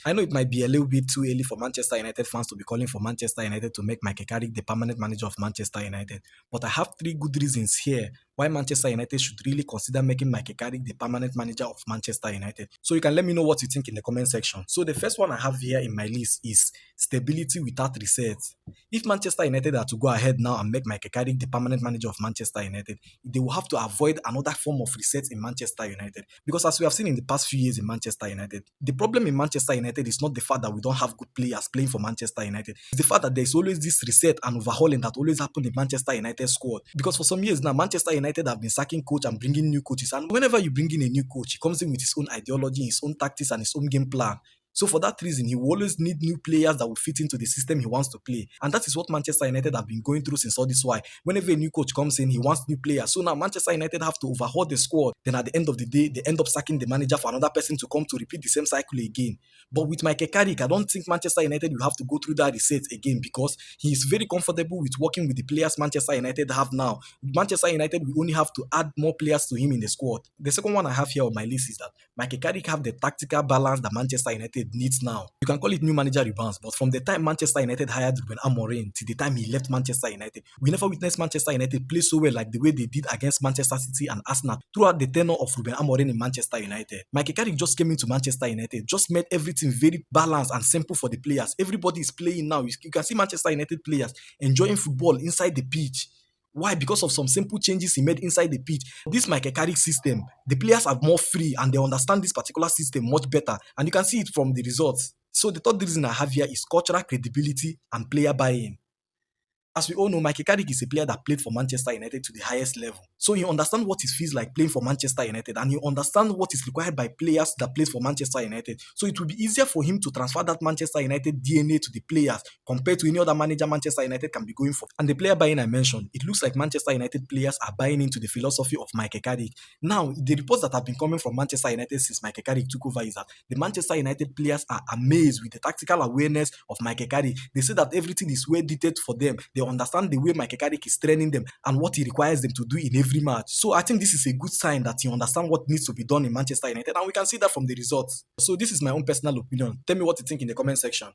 I know it might be a little bit too early for Manchester United fans to be calling for Manchester United to make Michael Carrick the permanent manager of Manchester United. But I have three good reasons here why Manchester United should really consider making Michael Carrick the permanent manager of Manchester United. So you can let me know what you think in the comment section. So the first one I have here in my list is stability without reset. If Manchester United are to go ahead now and make Michael Carrick the permanent manager of Manchester United, they will have to avoid another form of reset in Manchester United. Because as we have seen in the past few years in Manchester United, the problem in Manchester United is not the fact that we don't have good players playing for Manchester United. It's the fact that there's always this reset and overhauling that always happen in Manchester United squad. Because for some years now, Manchester United have been sacking coach and bringing new coaches. And whenever you bring in a new coach, he comes in with his own ideology, his own tactics, and his own game plan. So for that reason, he will always need new players that will fit into the system he wants to play. And that is what Manchester United have been going through since all this while. Whenever a new coach comes in, he wants new players. So now Manchester United have to overhaul the squad. Then at the end of the day, they end up sacking the manager for another person to come to repeat the same cycle again. But with Michael Carrick, I don't think Manchester United will have to go through that reset again because he is very comfortable with working with the players Manchester United have now. Manchester United will only have to add more players to him in the squad. The second one I have here on my list is that Michael Carrick have the tactical balance that Manchester United needs now. You can call it new manager rebounds, but from the time Manchester United hired Ruben Amorim till the time he left Manchester United, we never witnessed Manchester United play so well like the way they did against Manchester City and Arsenal throughout the tenure of Ruben Amorim in Manchester United. Michael Carrick just came into Manchester United, just made everything very balanced and simple for the players. Everybody is playing now. You can see Manchester United players enjoying football inside the pitch. Why? Because of some simple changes he made inside the pitch. This Michael Carrick system, the players are more free and they understand this particular system much better. And you can see it from the results. So the third reason I have here is cultural credibility and player buy-in. As we all know, Michael Carrick is a player that played for Manchester United to the highest level. So he understands what it feels like playing for Manchester United and he understands what is required by players that play for Manchester United. So it will be easier for him to transfer that Manchester United DNA to the players compared to any other manager Manchester United can be going for. And the player buy-in I mentioned, it looks like Manchester United players are buying into the philosophy of Michael Carrick. Now, the reports that have been coming from Manchester United since Michael Carrick took over is that the Manchester United players are amazed with the tactical awareness of Michael Carrick. They say that everything is well detailed for them. They understand the way Michael Carrick is training them and what he requires them to do in every match. So I think this is a good sign that he understands what needs to be done in Manchester United and we can see that from the results. So this is my own personal opinion. Tell me what you think in the comment section.